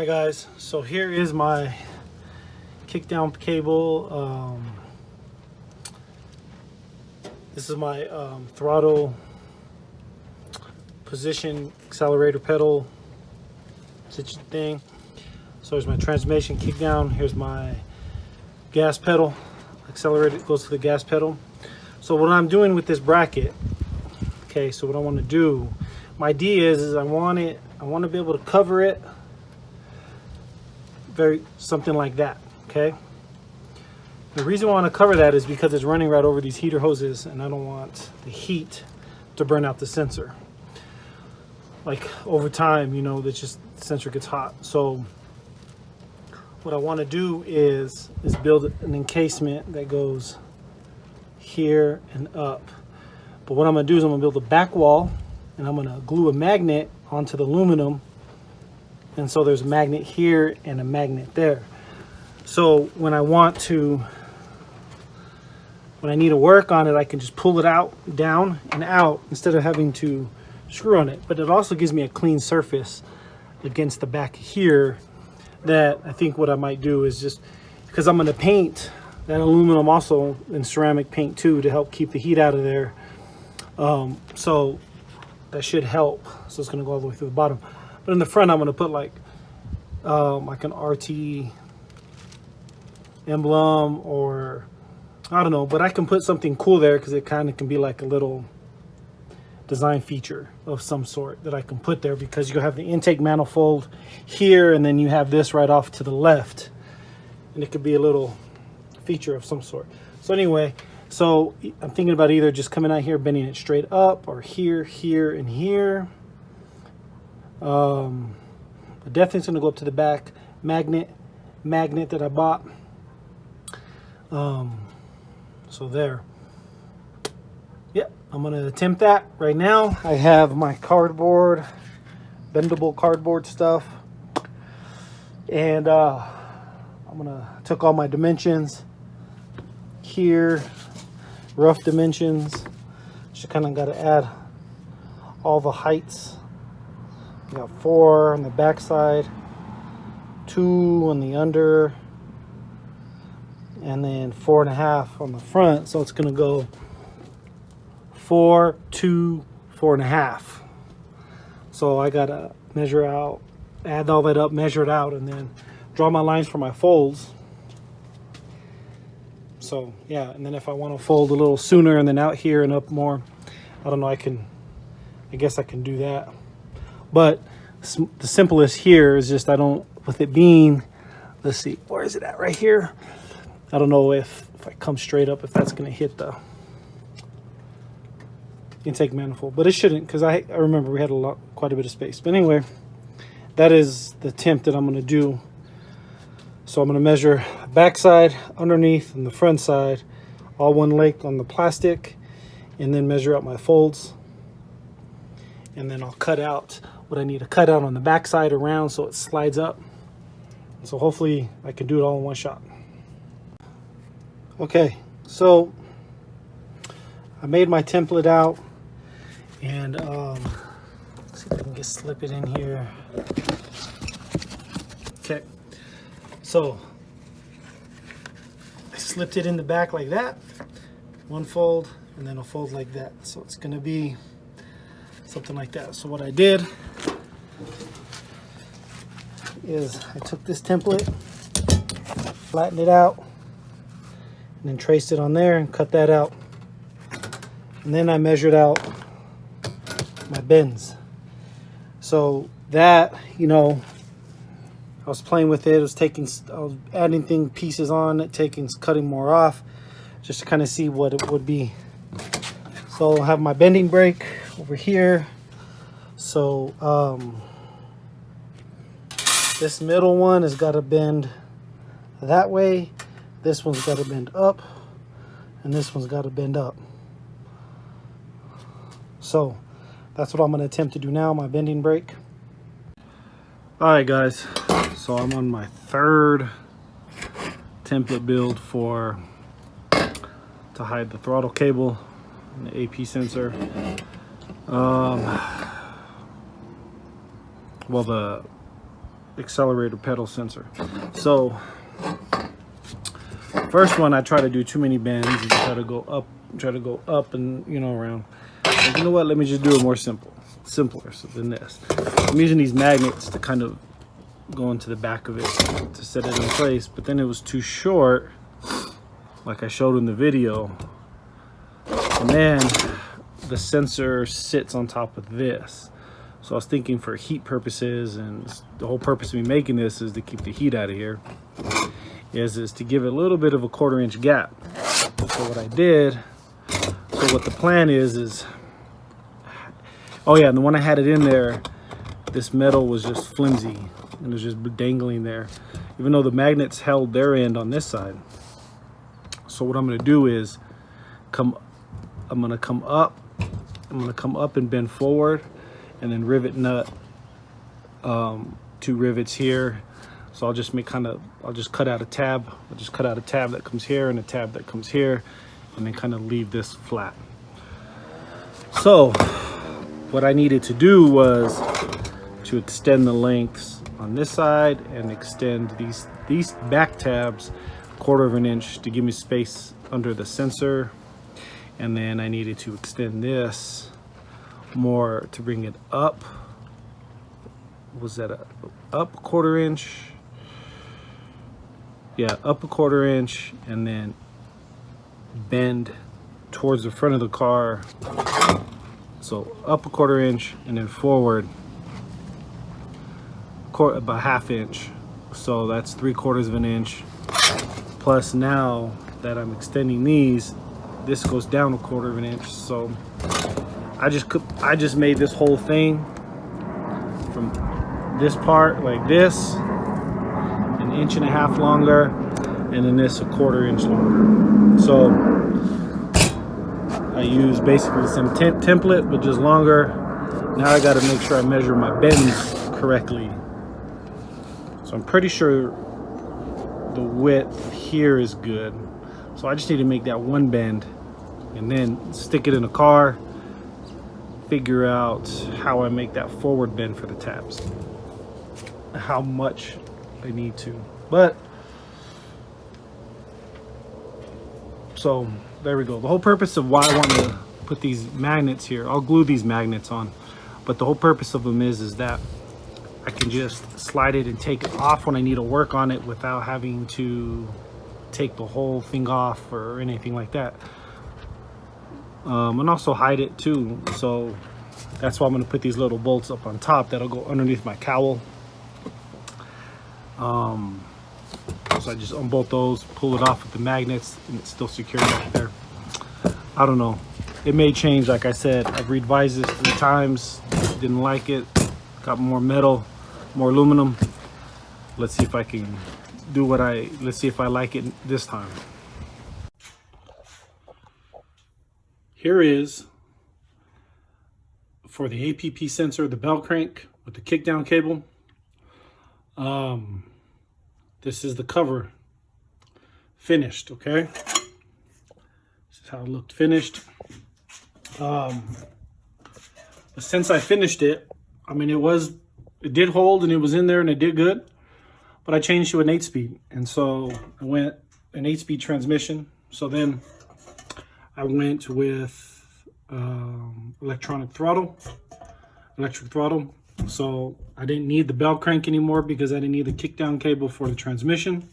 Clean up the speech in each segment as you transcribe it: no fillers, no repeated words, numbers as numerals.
Alright guys, so here is my kickdown cable. This is my throttle position accelerator pedal thing. So here's my transmission kickdown. Here's my gas pedal. Accelerator goes to the gas pedal. So what I'm doing with this bracket, okay, so what I want to do, my idea is I want to be able to cover it something like that. Okay, the reason I want to cover that is because it's running right over these heater hoses and I don't want the heat to burn out the sensor. Like over time, you know, the sensor gets hot. So what I want to do is build an encasement that goes here and up. But what I'm going to do is I'm going to build a back wall and I'm going to glue a magnet onto the aluminum. And so there's a magnet here and a magnet there. So when I need to work on it, I can just pull it out, down and out instead of having to screw on it. But it also gives me a clean surface against the back here that I think what I might do is just, because I'm going to paint that aluminum also in ceramic paint too to help keep the heat out of there. So that should help. So it's going to go all the way through the bottom. But in the front, I'm going to put like an RT emblem, or I don't know, but I can put something cool there because it kind of can be like a little design feature of some sort that I can put there, because you have the intake manifold here and then you have this right off to the left, and it could be a little feature of some sort. So anyway, so I'm thinking about either just coming out here, bending it straight up, or here, here, and here. But definitely it's going to go up to the back magnet that I bought. So there. Yep, I'm going to attempt that right now. I have my cardboard, bendable cardboard stuff, and took all my dimensions here, rough dimensions. Just kind of got to add all the heights. You got 4 on the back side, 2 on the under, and then 4.5 on the front. So it's going to go 4, 2, 4.5. So I got to measure out, add all that up, measure it out, and then draw my lines for my folds. So yeah, and then if I want to fold a little sooner and then out here and up more, I don't know, I guess I can do that. But the simplest here is just, with it being, let's see, where is it at? Right here. I don't know if I come straight up, if that's going to hit the intake manifold, but it shouldn't, because I remember we had quite a bit of space. But anyway, that is the attempt that I'm going to do. So I'm going to measure the back side, underneath, and the front side, all one length on the plastic, and then measure out my folds. And then I'll cut out what I need to cut out on the back side around so it slides up. So hopefully I can do it all in one shot. Okay, so I made my template out, and let's see if I can just slip it in here. Okay, so I slipped it in the back like that, one fold, and then a fold like that. So it's going to be something like that. So what I did is I took this template, flattened it out, and then traced it on there and cut that out. And then I measured out my bends. So that, you know, I was playing with it. I was adding pieces on it, cutting more off, just to kind of see what it would be. So I'll have my bending brake over here. So this middle one has got to bend that way. This one's got to bend up, and this one's got to bend up. So that's what I'm going to attempt to do now, my bending brake. All right, guys. So I'm on my third template build to hide the throttle cable and the AP sensor. Well, accelerator pedal sensor. So first one, I try to do too many bends and try to go up and, you know, around. But you know what? Let me just do it more simpler than this. I'm using these magnets to kind of go into the back of it to set it in place, but then it was too short, like I showed in the video. And then the sensor sits on top of this. So I was thinking for heat purposes, and the whole purpose of me making this is to keep the heat out of here, is to give it a little bit of a 1/4 inch gap. So what I did, so what the plan is, oh yeah, and when I had it in there, this metal was just flimsy and it was just dangling there, even though the magnets held their end on this side. So what I'm gonna do is I'm gonna come up and bend forward, and then rivet nut 2 rivets here. So I'll just cut out a tab. I'll just cut out a tab that comes here and a tab that comes here, and then kind of leave this flat. So what I needed to do was to extend the lengths on this side and extend these back tabs 1/4 inch to give me space under the sensor. And then I needed to extend this more to bring it up. Was that up 1/4 inch? Yeah, up 1/4 inch, and then bend towards the front of the car. So up 1/4 inch and then forward about 1/2 inch. So that's 3/4 inch. Plus now that I'm extending these, this goes down 1/4 inch. So I just made this whole thing from this part like this, 1.5 inches longer, and then this 1/4 inch longer. So I use basically the same template, but just longer. Now I got to make sure I measure my bends correctly. So I'm pretty sure the width here is good. So I just need to make that one bend and then stick it in a car, figure out how I make that forward bend for the tabs, how much I need to. But so there we go. The whole purpose of why I want to put these magnets here, I'll glue these magnets on, but the whole purpose of them is that I can just slide it and take it off when I need to work on it without having to take the whole thing off or anything like that. And also hide it too. So that's why I'm going to put these little bolts up on top that'll go underneath my cowl. So I just unbolt those, pull it off with the magnets, and it's still secured back there. I don't know. It may change. Like I said, I've revised this 3 times. Didn't like it. Got more metal, more aluminum. Let's see if I can do let's see if I like it this time. Here is, for the APP sensor, the bell crank with the kickdown cable. This is the cover, finished, okay? This is how it looked finished. But since I finished it, I mean, it did hold and it was in there and it did good, but I changed to an 8-speed. And so I went an 8-speed transmission. So then I went with electric throttle. So I didn't need the bell crank anymore because I didn't need the kickdown cable for the transmission.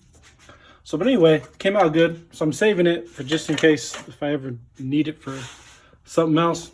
So, but anyway, came out good. So I'm saving it for just in case if I ever need it for something else.